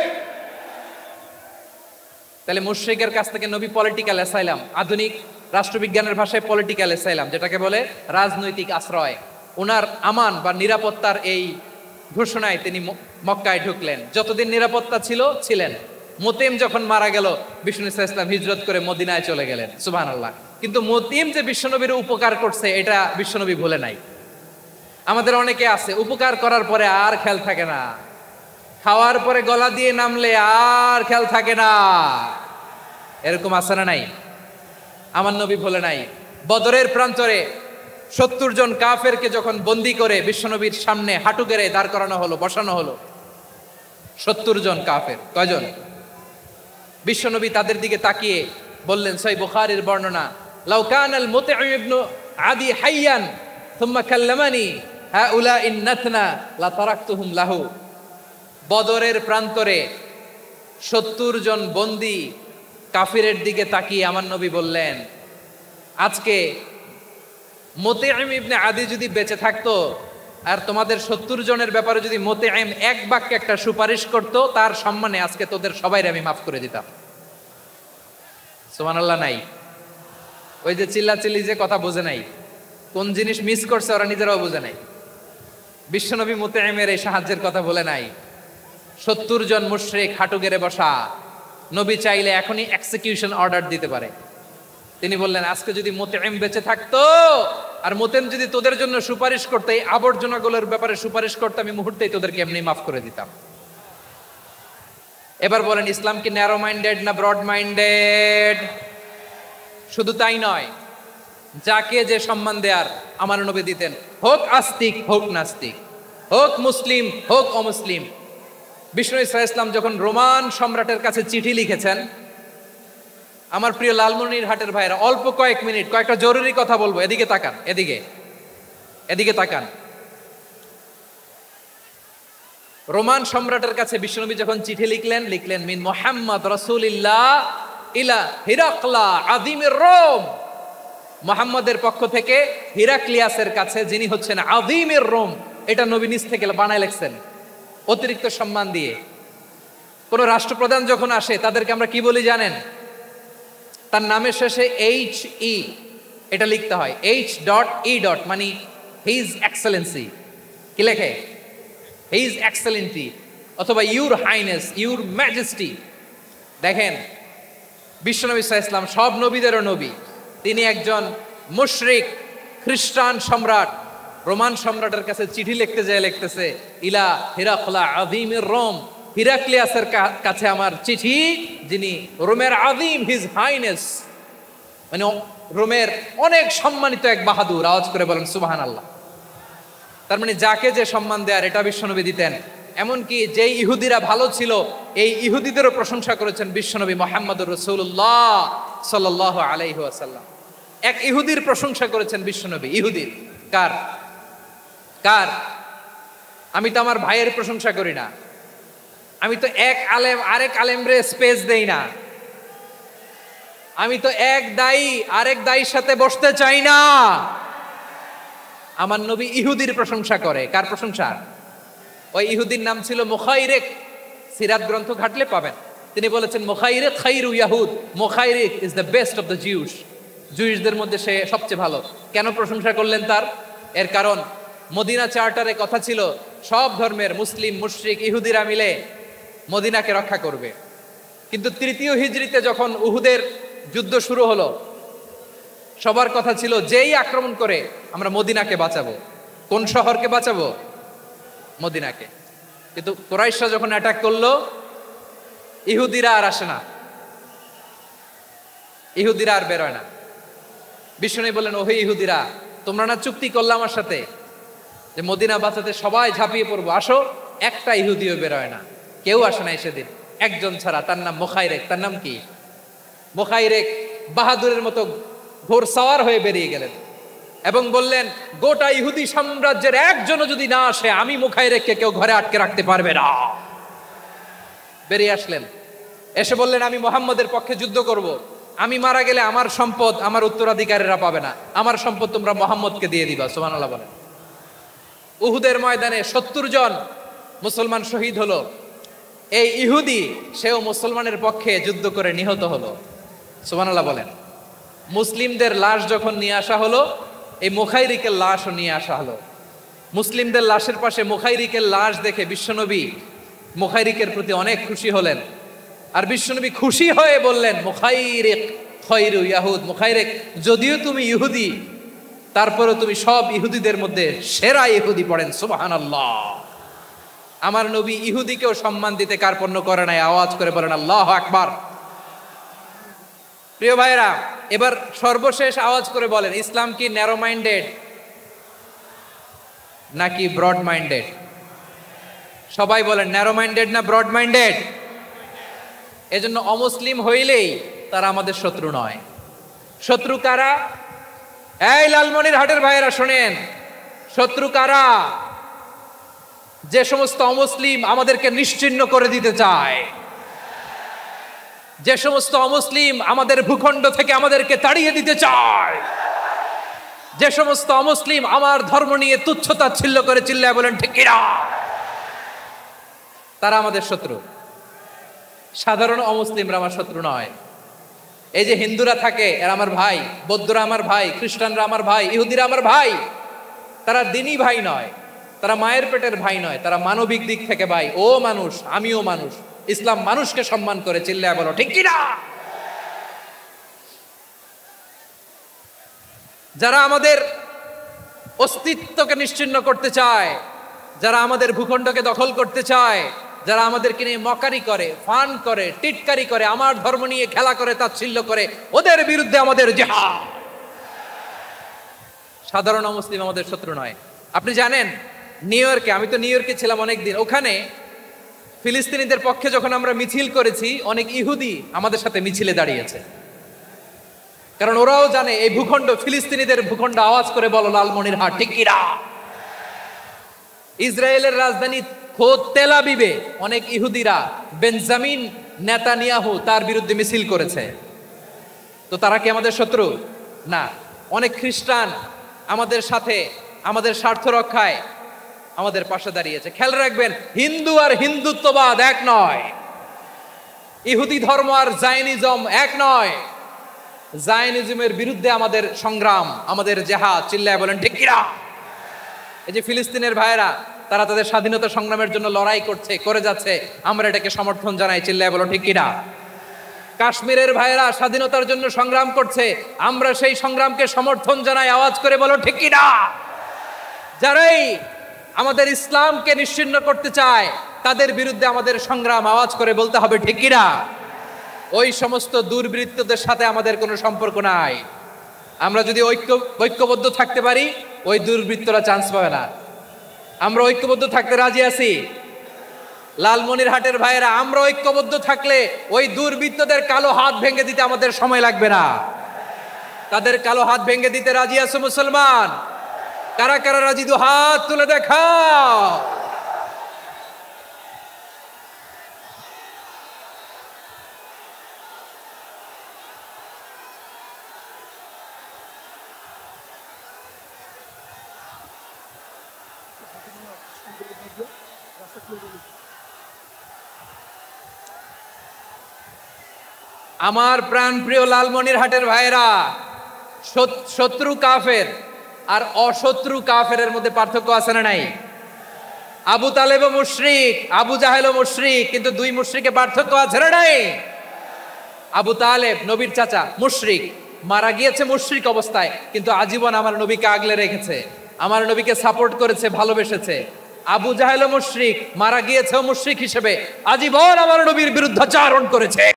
S1: তাহলে মুশরিকের কাছ থেকে নবী পলিটিক্যাল অ্যাসাইলাম, আধুনিক রাষ্ট্রবিজ্ঞানের ভাষায় পলিটিক্যাল অ্যাসাইলাম, যেটাকে বলে রাজনৈতিক আশ্রয়, ওনার আমান বা নিরাপত্তার এই ঘোষণায় তিনি মক্কায় ঢুকলেন। যতদিন নিরাপত্তা ছিল ছিলেন। মুতঈম যখন মারা গেল, বিষ্ণু ঈসা ইসলাম হিজরত করে মদিনায় চলে গেলেন। সুবহানাল্লাহ। কিন্তু মুতঈম যে বিশ্বনবীর উপকার করছে এটা বিশ্বনবী ভুলে নাই। আমাদের অনেকে আছে উপকার করার পরে আর খেয়াল থাকে না, খাওয়ার পরে গলা দিয়ে নামলে আর খেয়াল থাকে না। এরকম আছে না নাই? আমার নবী ভুলে নাই। বদরের প্রান্তরে 70 জন কাফেরকে যখন বন্দী করে বিশ্বনবীর সামনে হাঁটু গেড়ে দাঁড় করানো হলো, বসানো হলো, 70 জন কাফের। কয়জন? বিশ্বনবী তাদের দিকে তাকিয়ে বললেন, সহিহ বুখারীর বর্ণনা, লাউ কানাল মুতঈম ইবনে আদি হাইয়ান থুম্মা কাল্লামানি হাউলা ইন্নাতনা লা তারাকতুহুম লাহু। বদরের প্রান্তরে 70 জন বন্দী কাফিরের দিকে তাকিয়ে আমার নবী বললেন, আজকে মুতঈম ইবনে আদি যদি বেঁচে থাকতো আর তোমাদের 70 জনের ব্যাপারে যদি মুতঈম এক বাক্যে একটা সুপারিশ করত, তার সম্মানে আজকে তোদের সবাইরে আমি মাফ করে দিতাম। সুবহানাল্লাহ নাই? ওই যে চিল্লাচিল্লি যে কথা বোঝে নাই, কোন জিনিস মিস করছে ওরা নিজেরাও বোঝে নাই। বিশ্বনবী মুতঈমের এই সাহায্যের কথা বলে নাই। 70 জন মুশরিক হাঁটু গেড়ে বসা। নবী চাইলে এখনই এক্সিকিউশন অর্ডার দিতে পারে। তিনি বললেন, আজকে যদি মোতেম বেঁচে থাকতো আর মোতেম যদি তোদের জন্য সুপারিশ করতে, এই আবর্জনাগুলোর ব্যাপারে সুপারিশ করতে, আমি মুহূর্তেই তোদেরকে এমনি মাফ করে দিতাম। এবার বলেন, ইসলাম কি ন্যারো মাইন্ডেড না ব্রড মাইন্ডেড? শুধু তাই নয়, যাকে যে সম্মান দেয়ার আমার নবী দিতেন, হোক আস্তিক হোক নাস্তিক, হোক মুসলিম হোক অমুসলিম। বিষ্ণু ইসলাম যখন রোমান সম্রাটের কাছে চিঠি লিখেছেন, আমার প্রিয় লালমনিরহাটের ভাইরা, অল্প কয়েক মিনিট কয়েকটা জরুরি কথা বলবো, এদিকে তাকান, এদিকে তাকান। রোমান সম্রাটের কাছে বিশ্বনবী যখন চিঠি লিখলেন মিন মুহাম্মদ রাসূলিল্লাহ ইলা হিরাকলা আযীমির রোম, মুহাম্মদের পক্ষ থেকে হিরাক্লিয়াসের কাছে, যিনি হচ্ছেন আযীমির রোম। এটা নবী নিজ থেকে বানায় লিখছেন, অতিরিক্ত সম্মান দিয়ে। কোন রাষ্ট্রপ্রধান যখন আসে তাদেরকে আমরা কি বলি জানেন? তার নামের শেষে HE এটা লিখতে হয়, H.E. মানে হিজ এক্সেলেন্সি। কি লেখে? হিজ এক্সেলেন্সি, অথবা ইউর হাইনেস, ইউর ম্যাজেস্টি। দেখেন, বিশ্বনবী সাল্লাল্লাহু আলাইহি ওয়াসাল্লাম সব নবীদেরও নবী। তিনি একজন মুশরিক খ্রিস্টান সম্রাট, রোমান সম্রাটের কাছে চিঠি লিখতে যায়, লিখতেছে ইলা হিরাকলা আযীমির রোম, হিরাক্লিয়াসের কাছে আমার চিঠি, যিনি রোমের আযীম, হিজ হাইনেস, মানে রোমের অনেক সম্মানিত এক বাহাদুর। আওয়াজ করে বলেন সুবহানাল্লাহ। তার মানে যাকে যে সম্মান দেয়ার, এটা বিশ্বনবী দিতেন। এমনকি যেই ইহুদিরা ভালো ছিল, এই ইহুদিদেরও প্রশংসা করেছেন বিশ্বনবী মুহাম্মদুর রাসূলুল্লাহ সাল্লাল্লাহু আলাইহি ওয়াসাল্লাম। এক ইহুদির প্রশংসা করেছেন বিশ্বনবী। ইহুদির কার? আমি তো আমার ভাইয়ের প্রশংসা করি না, আমি তো এক আলেম আরেক আলেমরে স্পেস দেই না, আমি তো এক দায়ী আরেক দায়ীর সাথে বসতে চাই না। আমার নবী ইহুদির প্রশংসা করে। কার প্রশংসা? ওই ইহুদির নাম ছিল মুখাইরিক। সিরাত গ্রন্থ ঘাটলে পাবেন। তিনি বলেছেন, মুখাইরিক খাইরু ইয়াহুদ, Mukhayriq is the best of the Jews. জুইশদের মধ্যে সে সবচেয়ে ভালো। কেন প্রশংসা করলেন তার? এর কারণ মদিনা চার্টারে কথা ছিল, সব ধর্মের মুসলিম মুশরিক ইহুদিরা মিলে মদিনাকে রক্ষা করবে। কিন্তু তৃতীয় হিজরিতে যখন উহুদের যুদ্ধ শুরু হলো, সবার কথা ছিল যেই আক্রমণ করে আমরা মদিনাকে বাঁচাবো। কোন শহরকে বাঁচাবো? মদিনাকে। কিন্তু কুরাইশরা যখন অ্যাটাক করলো, ইহুদিরা আর আসে না, ইহুদিরা আর বেরোয় না। বিষ্ণু বললেন, ওহে ইহুদিরা, তোমরা না চুক্তি করলে আমার সাথে যে মদিনা বাঁচাতে সবাই ঝাঁপিয়ে পড়বো, আসো। একটা ইহুদিও বেরোয় না, কেউ আসে না সেদিন, একজন ছাড়া। তার নাম মুখাইরেক। তার নাম কি? মুখাইরেক বাহাদুরের মতো ঘোড়সাওয়ার হয়ে বেরিয়ে গেলেন এবং বললেন, গোটা ইহুদি সাম্রাজ্যের একজনও যদি না আসে, আমি মুখাইরেককে কেউ ঘরে আটকে রাখতে পারবে না। বেরিয়ে আসলেন, এসে বললেন, আমি মুহাম্মদের পক্ষে যুদ্ধ করব। আমি মারা গেলে আমার সম্পদ আমার উত্তরাধিকারীরা পাবে না, আমার সম্পদ তোমরা মুহাম্মদকে দিয়ে দিবা। সুবহানাল্লাহ বলেন। উহুদের ময়দানে 70 জন মুসলমান শহীদ হলো। এই ইহুদি, সেও মুসলমানের পক্ষে যুদ্ধ করে নিহত হলো। সুবহানাল্লাহ বলেন। মুসলিমদের লাশ যখন নিয়ে আসা হলো, এই মুখাইরিকের লাশও নিয়ে আসা হলো। মুসলিমদের লাশের পাশে মুখাইরিকের লাশ দেখে বিশ্বনবী মুখাইরিকের প্রতি অনেক খুশি হলেন। আর বিশ্বনবী খুশি হয়ে বললেন, মুখাইরিক খায়রু ইয়াহুদ, মুখাইরিক যদিও তুমি ইহুদি, তারপরেও তুমি সব ইহুদিদের মধ্যে সেরা ইহুদি। পড়েন সুবহানাল্লাহ। আমার নবী ইহুদিকেও সম্মান দিতে কার্পণ্য করে নাই। আওয়াজ করে বলেন আল্লাহু আকবার। প্রিয় ভাইরা, এবার সর্বশেষ আওয়াজ করে বলেন, ইসলাম কি ন্যারো মাইন্ডেড নাকি ব্রড মাইন্ডেড? সবাই বলেন, ন্যারো মাইন্ডেড না ব্রড মাইন্ডেড? এজন্য অমুসলিম হইলেই তারা আমাদের শত্রু নয়। শত্রু কারা? এই লালমনিরহাটের ভাইয়েরা শোনেন, শত্রু কারা? যে সমস্ত অমুসলিম আমাদেরকে নিশ্চিহ্ন করে দিতে চায়, যে সমস্ত অমুসলিম আমাদের ভূখণ্ড থেকে আমাদেরকে তাড়িয়ে দিতে চায়, যে সমস্ত অমুসলিম আমার ধর্ম নিয়ে তুচ্ছতাচ্ছিল্য করে চিল্লায় বলেন ঠিক কিনা, তারা আমাদের শত্রু। সাধারণ অমুসলিমরা আমার শত্রু নয়। এই যে হিন্দুরা থাকে, এরা আমার ভাই, বৌদ্ধরা আমার ভাই, খ্রিস্টানরা আমার ভাই, ইহুদিরা আমার ভাই। তারা দিনই ভাই নয়, তারা মায়ের পেটের ভাই নয়, তারা মানবিক দিক থেকে ভাই। ও মানুষ, আমিও মানুষ। ইসলাম মানুষকে সম্মান করে, চিল্লায় বলো ঠিক কিনা। যারা আমাদের অস্তিত্বকে নিশ্চিহ্ন করতে চায়, যারা আমাদের ভূখণ্ডকে দখল করতে চায়, যারা আমাদেরকে নিয়ে মকারি করে, ফান করে, টিটকারি করে, আমার ধর্ম নিয়ে খেলা করে, তাচ্ছিল্য করে, ওদের বিরুদ্ধে আমাদের জিহাদ। সাধারণ মুসলিম আমাদের শত্রু নয়। আপনি জানেন নিউ ইয়র্কে, আমি তো নিউ ইয়র্কে ছিলাম অনেকদিন, ওখানে ফিলিস্তিনিদের পক্ষে যখন আমরা মিছিল করেছি, অনেক ইহুদি আমাদের সাথে মিছিলে দাঁড়িয়েছে। কারণ ওরাও জানে এই ভূখণ্ড ফিলিস্তিনিদের ভূখণ্ড। আওয়াজ করে বলো লালমনিরহাট ঠিক কিনা। ইসরায়েলের রাজধানী খোদ তেল আবিবে অনেক ইহুদিরা বেঞ্জামিন নেতানিয়াহু তার বিরুদ্ধে মিছিল করেছে। তো তারা কি আমাদের শত্রু? না। অনেক খ্রিস্টান আমাদের সাথে, আমাদের স্বার্থ রক্ষায় আমাদের পাশে দাঁড়িয়েছে। খেয়াল রাখবেন, হিন্দু আর হিন্দুত্ববাদ এক নয়, ইহুদি ধর্ম আর জায়নিজম এক নয়। জায়নিজমের বিরুদ্ধে আমাদের সংগ্রাম, আমাদের জেহাদ, চিল্লায় বলেন ঠিক কিনা। এই যে ফিলিস্তিনের ভাইয়েরা, তারা তাদের স্বাধীনতা সংগ্রামের জন্য লড়াই করছে, করে যাচ্ছে, আমরা এটাকে সমর্থন জানাই, চিল্লায় বলো ঠিক কিনা। কাশ্মীরের ভাইয়েরা স্বাধীনতার জন্য সংগ্রাম করছে, আমরা সেই সংগ্রামকে সমর্থন জানাই, আওয়াজ করে বলো ঠিক কিনা। যারাই আমাদের ইসলামকে নিশ্চিহ্ন করতে চায়, তাদের বিরুদ্ধে আমাদের সংগ্রাম, আওয়াজ করে বলতে হবে ঠিক কিনা। ওই সমস্ত দুর্বৃত্তদের সাথে আমাদের কোনো সম্পর্ক নাই। আমরা যদি ঐক্যবদ্ধ থাকতে পারি, ওই দুর্বৃত্তরা চান্স পাবে না। আমরা ঐক্যবদ্ধ থাকতে রাজি আছি। লালমনিরহাটের ভাইয়েরা, আমরা ঐক্যবদ্ধ থাকলে ওই দুর্বৃত্তদের কালো হাত ভেঙে দিতে আমাদের সময় লাগবে না। তাদের কালো হাত ভেঙে দিতে রাজি আছে মুসলমান? কারা কারা রাজি? দু হাত তুলে দেখাও। আমার প্রাণ প্রিয় লালমনিরহাটের ভাইরা, শত্রু কাফের আর অশত্রু কাফেরের মধ্যে পার্থক্য আছে না নাই? আবু তালেবও মুশরিক, আবু জাহেলও মুশরিক, কিন্তু দুই মুশরিকে পার্থক্য আছে না নাই? আবু তালেব নবীর চাচা, মুশরিক, মারা গিয়েছে মুশরিক অবস্থায়, কিন্তু আজীবন আমার নবীকে আগলে রেখেছে, আমার নবীকে সাপোর্ট করেছে, ভালোবেসেছে। আবু জাহেলও মুশরিক, মারা গিয়েছেও মুশরিক হিসেবে, আজীবন আমার নবীর বিরুদ্ধাচারণ করেছে।